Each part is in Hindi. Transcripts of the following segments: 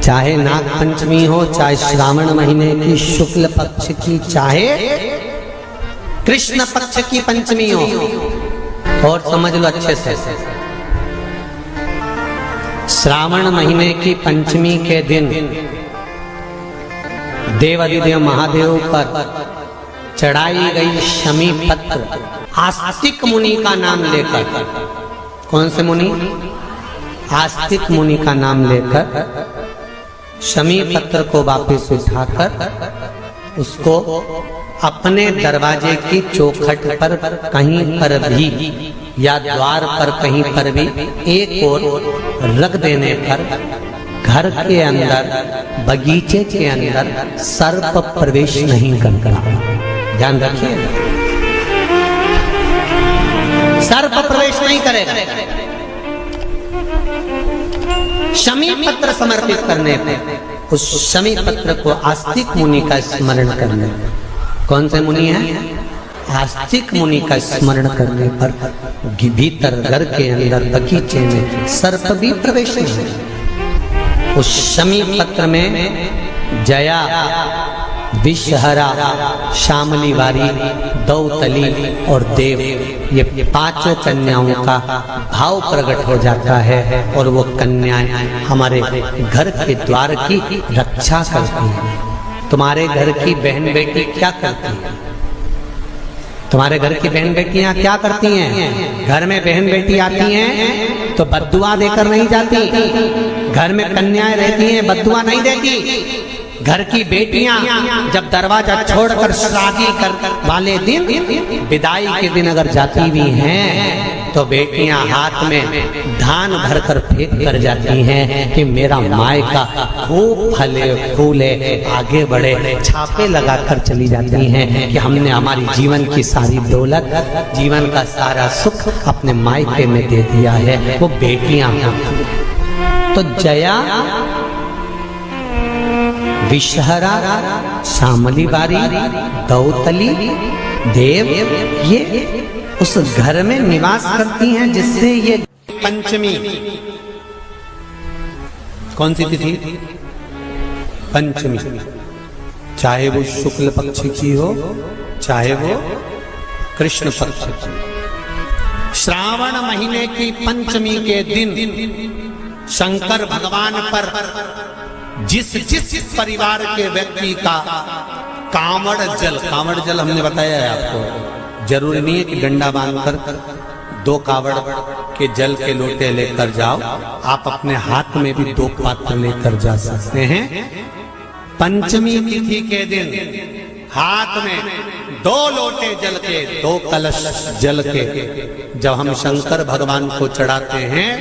चाहे नाग पंचमी हो, चाहे श्रावण महीने की शुक्ल पक्ष की, चाहे कृष्ण पक्ष की पंचमी हो, और समझ लो अच्छे से, श्रावण महीने की पंचमी के दिन देवाधिदेव महादेव पर चढ़ाई गई शमी पत्र आस्तिक मुनि का नाम लेकर, कौन से मुनि? आस्तिक मुनि का नाम लेकर शमी पत्र को वापस उठाकर उसको अपने दरवाजे की चौखट पर कहीं पर भी या द्वार पर कहीं पर भी एक ओर रख देने पर घर के अंदर, बगीचे के अंदर सर्प प्रवेश नहीं करता। ध्यान रखिए, सर्प प्रवेश नहीं करेगा। शमी पत्र समर्पित करने पर, उस शमी पत्र को आस्तिक मुनि का स्मरण करने, कौन से मुनि है? आस्तिक मुनि का स्मरण करने पर भीतर घर के अंदर बगीचे में सर्प भी प्रवेश नहीं। उस शमी पत्र में जया, विषहरा, शामली वारी, दौतली और देव, ये पांचों कन्याओं का भाव प्रकट हो जाता है और वो कन्याएं हमारे घर के द्वार की रक्षा करती हैं। तुम्हारे घर की बहन बेटी क्या करती है? तुम्हारे घर की बहन बेटियां क्या करती हैं? घर में बहन बेटी आती हैं तो बद्दुआ देकर नहीं जाती। घर में कन्याएं रहती हैं, बद्दुआ नहीं देती। घर की बेटियां जब दरवाजा छोड़कर शादी कर वाले दिन, विदाई के दिन अगर जाती भी हैं तो बेटियां हाथ में धान भरकर फेंक कर जाती हैं कि मेरा मायका खूब फले फूले, आगे बढ़े। छापे लगाकर चली जाती हैं कि हमने हमारी जीवन की सारी दौलत, जीवन का सारा सुख अपने मायके में दे दिया है। वो बेटियां तो जया, विषहरा, शामली बारी, दौतली, देव, ये उस घर में निवास करती हैं जिससे ये पंचमी, कौन सी तिथि? पंचमी, चाहे वो शुक्ल पक्ष की हो, चाहे वो कृष्ण पक्ष की। श्रावण महीने की पंचमी के दिन शंकर भगवान पर जिस परिवार के व्यक्ति का कांवड़ जल हमने बताया है आपको, जरूरी नहीं है कि डंडा बांधकर 2 कावड़ के जल के लोटे लेकर जाओ, आप अपने हाथ में भी 2 पात्र लेकर जा सकते हैं। पंचमी तिथि के दिन हाथ में 2 लोटे जल के, 2 कलश जल के जब हम शंकर भगवान को चढ़ाते हैं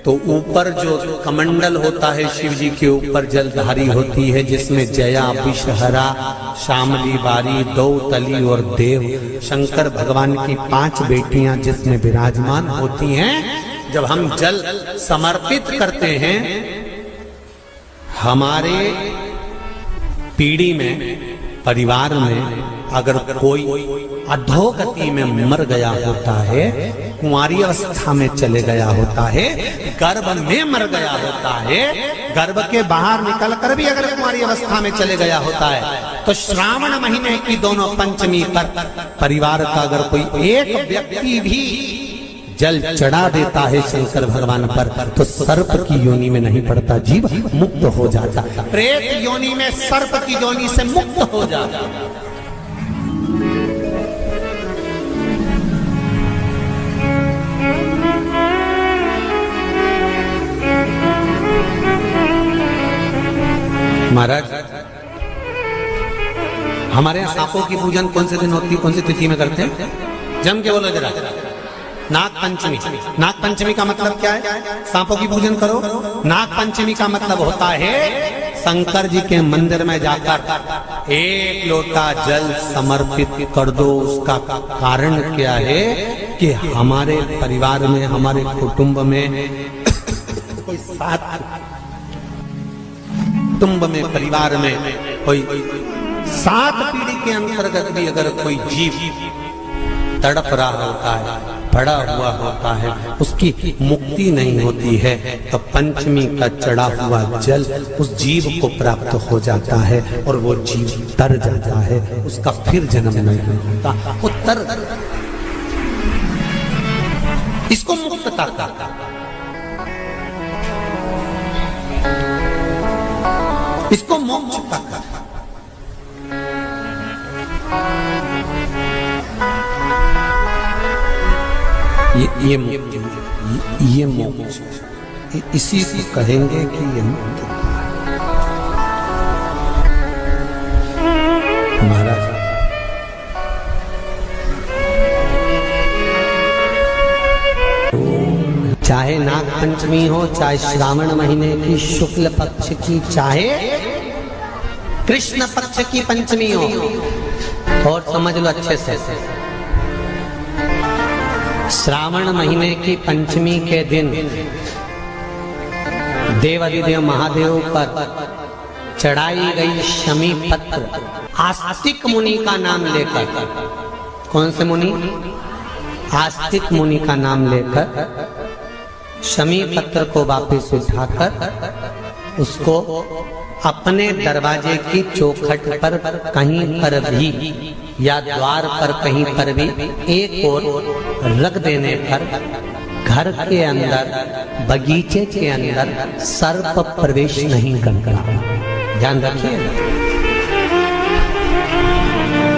तो ऊपर जो कमंडल होता है शिव जी के ऊपर जलधारी होती है, जिसमें जया, विषहरा, शामली बारी, दौतली और देव, शंकर भगवान की 5 बेटियां जिसमें विराजमान होती हैं। जब हम जल समर्पित करते हैं, हमारे पीढ़ी में, परिवार में अगर कोई अधोगति में मर गया होता है, कुंवारी अवस्था में चले गया होता है, गर्भ में मर गया होता है, गर्भ के बाहर निकलकर भी अगर कुंवारी अवस्था में चले गया होता है, तो श्रावण महीने की दोनों पंचमी पर परिवार का अगर कोई एक व्यक्ति भी जल चढ़ा देता है शंकर भगवान पर, तो सर्प की योनि में नहीं पड़ता, जीव मुक्त हो जाता, प्रेत योनि में, सर्प की योनि से मुक्त हो जाता। महाराज, हमारे यहाँ सांपों की पूजन कौन से दिन होती है, कौन सी तिथि में करते हैं? जम के बोलो जरा। नाग पंचमी। नाग पंचमी का मतलब क्या है? सांपों की पूजन करो। नाग पंचमी का मतलब होता है शंकर जी के मंदिर में जाकर 1 लोटा जल समर्पित कर दो। उसका कारण क्या है कि हमारे परिवार में, हमारे कुटुंब में कोई 7 कुटुंब में, परिवार में कोई 7 पीढ़ी के अंतर्गत भी अगर कोई जीव तड़प रहा होता है, पड़ा हुआ होता है, उसकी मुक्ति नहीं होती है, तो पंचमी का चढ़ा हुआ जल उस जीव को प्राप्त हो जाता है और वो जीव तर जाता है, उसका फिर जन्म नहीं होता, वो तर। इसको मुक्तता का, इसको मोक्ष का। ये मोक्ष, इसी को कहेंगे कि ये मुक्ति। महाराज चाहे नाग पंचमी हो, चाहे श्रावण महीने की शुक्ल पक्ष की, चाहे कृष्ण पक्ष की पंचमी हो, और समझ लो अच्छे से, श्रावण महीने की पंचमी के दिन देवाधिदेव महादेव पर चढ़ाई गई शमी पत्र आस्तिक मुनि का नाम लेकर, कौन से मुनि? आस्तिक मुनि का नाम लेकर शमी पत्र को वापस उठाकर उसको अपने दरवाजे की चौखट पर कहीं पर भी या द्वार पर कहीं पर भी एक ओर रख देने पर घर के अंदर, बगीचे के अंदर सर्प प्रवेश नहीं करता। ध्यान रखिए,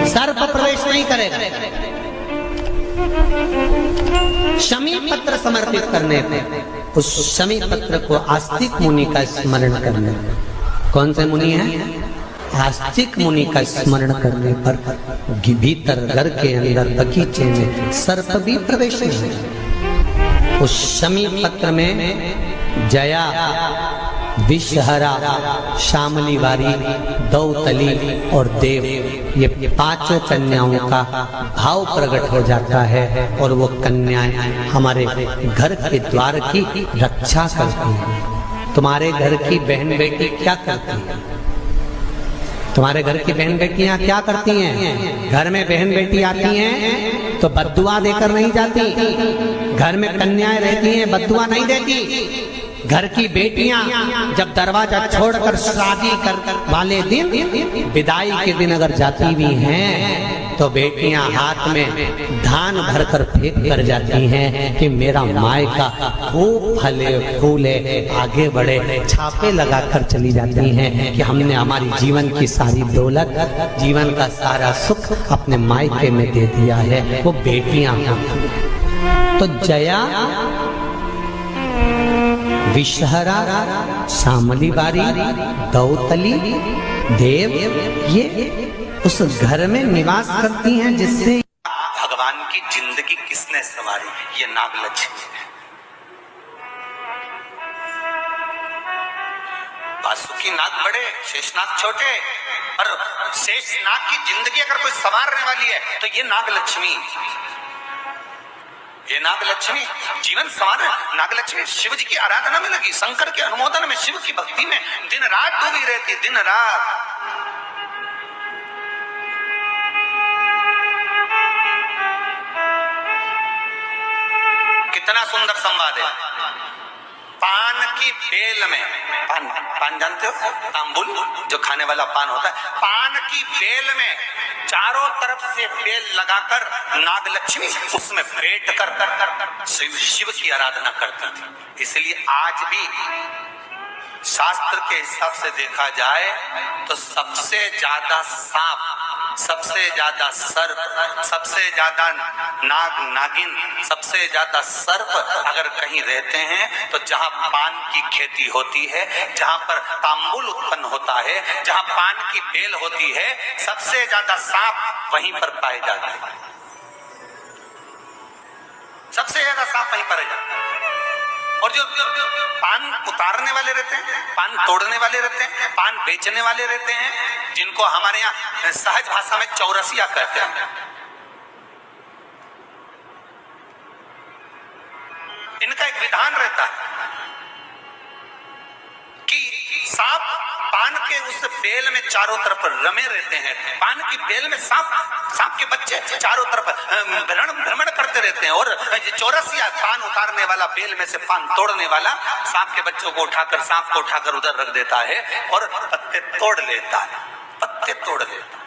सर्प प्रवेश नहीं करेगा। शमी पत्र समर्पित करने पे, उस शमी पत्र को आस्तिक मुनि का स्मरण करने, कौन से मुनि है? आस्तिक मुनि का स्मरण करने पर भीतर घर के अंदर बगीचे में सर्प भी प्रवेश नहीं। उस शमी पत्र में जया, विषहरा, शामली वारी, दौतली और देव, ये पांचों कन्याओं का भाव प्रकट हो जाता है और वो कन्याएं हमारे घर के द्वार की रक्षा करती हैं। तुम्हारे घर की बहन बेटी क्या करती है? तुम्हारे घर की बहन बेटियां क्या करती हैं? घर में बहन बेटी आती हैं तो बद्दुआ देकर नहीं जाती। घर में कन्याएं रहती हैं, बद्दुआ नहीं देती। घर की बेटियां जब दरवाजा छोड़कर शादी कर वाले दिन, विदाई के दिन अगर जाती भी हैं तो बेटियां हाथ में धान भरकर फेंक कर जाती हैं कि मेरा मायका खूब फले फूले आगे बढ़े। छापे लगाकर चली जाती हैं कि हमने हमारी जीवन की सारी दौलत, जीवन का सारा सुख अपने मायके में दे दिया है। वो बेटियां तो जया, विषहरा, शामली बारी, दौतली, देव, ये उस घर में निवास करती हैं जिससे भगवान की जिंदगी किसने संवारी? ये नागलक्ष्मी है। वासुकी नाग बड़े, शेषनाग छोटे, और शेषनाग की जिंदगी अगर कोई संवारने वाली है तो ये नागलक्ष्मी। ये नागलक्ष्मी जीवन संवार। नागलक्ष्मी शिव जी की आराधना में लगी, शंकर के अनुमोदन में, शिव की भक्ति में दिन रात डूबी रहती, दिन रात। कितना सुंदर संवाद है। पान की बेल में, पान जानते हो? तांबुल जो खाने वाला पान होता है, पान की बेल में चारों तरफ से बेल लगाकर नागलक्ष्मी उसमें बैठ कर शिव की आराधना करती थी। इसलिए आज भी शास्त्र के हिसाब से देखा जाए तो सबसे ज्यादा सांप, सबसे ज्यादा सर्प, सबसे ज्यादा नाग नागिन, सबसे ज्यादा सर्प अगर कहीं रहते हैं तो जहां पान की खेती होती है, जहां पर तांबुल उत्पन्न होता है, जहां पान की बेल होती है, सबसे ज्यादा सांप वहीं पर पाए जाते हैं। सबसे ज्यादा सांप वहीं पर जाते हैं। और जो पान उतारने वाले रहते हैं, पान तोड़ने वाले रहते हैं, पान बेचने वाले रहते हैं, जिनको हमारे यहाँ सहज भाषा में चौरसिया कहते हैं, इनका एक विधान रहता है कि सांप पान के उस बेल में चारों तरफ रमे रहते हैं। पान की बेल में सांप के बच्चे चारों तरफ भ्रमण करते रहते हैं। और चौरसिया पान उतारने वाला, बेल में से पान तोड़ने वाला, सांप के बच्चों को उठाकर, सांप को उठाकर उधर रख देता है और पत्ते तोड़ लेता है, पत्ते तोड़ लेता।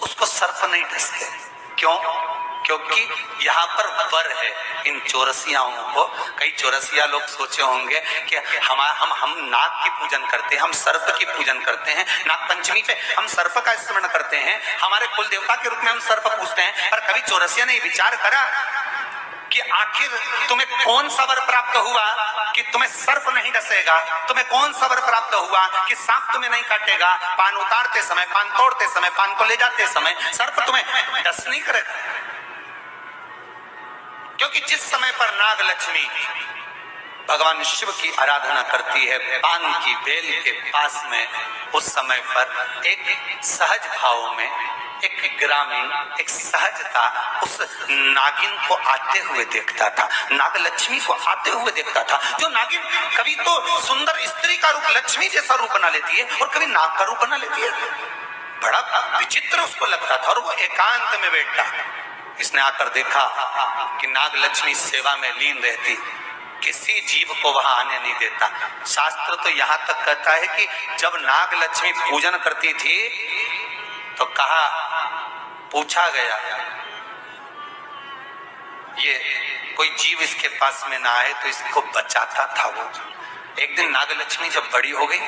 उसको सर्प नहीं डसते। क्यों? क्योंकि यहाँ पर वर है इन चौरसियाओं को। कई चौरसिया लोग सोचे होंगे कि हम नाग की पूजन करते हैं, हम सर्प की पूजन करते हैं, नाग पंचमी पे हम सर्प का स्मरण करते हैं, हमारे कुल देवता के रूप में हम सर्प पूजते हैं। पर कभी चौरसिया ने विचार करा कि आखिर तुम्हें कौन सा वर प्राप्त हुआ कि तुम्हें सर्प नहीं डसेगा? तुम्हें कौन सा वर प्राप्त हुआ कि सांप तुम्हें नहीं काटेगा? पान उतारते समय, पान तोड़ते समय, पान को ले जाते समय सर्प तुम्हें डस नहीं करेगा। क्योंकि जिस समय पर नाग लक्ष्मी भगवान शिव की आराधना करती है पान की बेल के पास में, उस समय पर एक सहज भाव में, एक ग्रामीण, एक सहजता उस नागिन को आते हुए देखता था, नाग लक्ष्मी को आते हुए देखता था। जो नागिन कभी तो सुंदर स्त्री का रूप, लक्ष्मी जैसा रूप बना लेती है, और कभी नाग का रूप बना लेती है। बड़ा विचित्र उसको लगता था। और वो एकांत में बैठा, इसने आकर देखा कि नाग लक्ष्मी सेवा में लीन रहती, किसी जीव को वहां आने नहीं देता। शास्त्र तो यहां तक कहता है कि जब नाग लक्ष्मी पूजन करती थी तो कहा, पूछा गया, ये कोई जीव इसके पास में ना आए तो इसको बचाता था वो। एक दिन नाग लक्ष्मी जब बड़ी हो गई,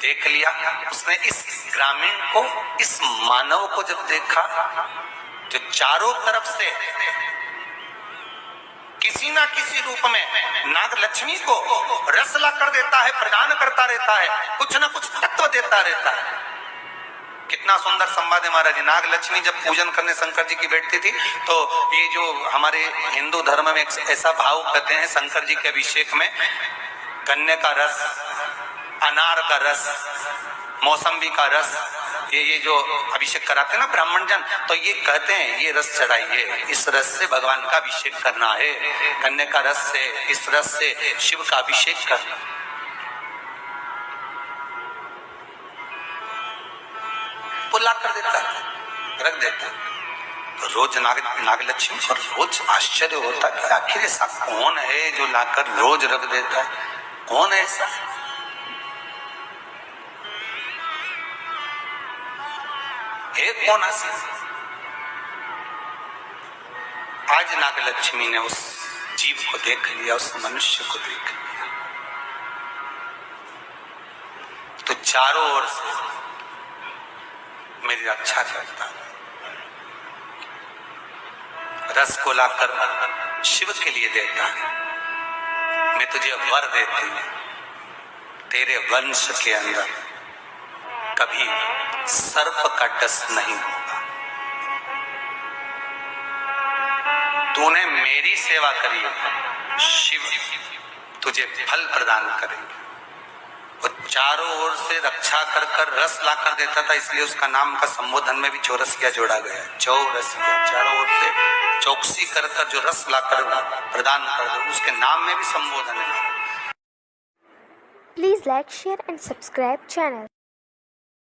देख लिया उसने इस ग्रामीण को, इस मानव को जब देखा, जो चारों तरफ से किसी ना किसी रूप में नाग लक्ष्मी को रसला कर देता है, प्रदान करता रहता है, कुछ ना कुछ तत्व देता रहता है। कितना सुंदर संवाद है महाराज जी। नाग लक्ष्मी जब पूजन करने शंकर जी की बैठती थी तो ये जो हमारे हिंदू धर्म में एक ऐसा भाव कहते हैं, शंकर जी के अभिषेक में गन्ने का रस, अनार का रस, मौसम्बी का रस, ये जो अभिषेक कराते हैं ना ब्राह्मण जन, तो ये कहते हैं ये रस चढ़ाइए, इस रस से भगवान का अभिषेक करना है, गन्ने का रस से, इस रस से शिव का अभिषेक करना। पुला कर देता है, रख देता है। रोज नाग लक्ष्मी पर रोज आश्चर्य होता है कि आखिर ऐसा कौन है जो लाकर रोज रख देता है? कौन है ऐसा? कौन आसी? आज नाग लक्ष्मी ने उस जीव को देख लिया, उस मनुष्य को देख लिया, तो चारों ओर से मेरी रक्षा करता, रस को लाकर शिव के लिए देता है। मैं तुझे वर देती हूं, तेरे वंश के अंदर कभी सर्प का डस नहीं होगा। तूने मेरी सेवा करी, शिव तुझे फल प्रदान करेंगे। वो चारों ओर से रक्षा कर कर रस ला कर देता था, इसलिए उसका नाम का संबोधन में भी चौरसिया जोड़ा गया। चौरसिया, चारों ओर से चौकसी कर कर जो रस ला कर प्रदान कर दे, उसके नाम में भी संबोधन है। Please like, share and subscribe channel.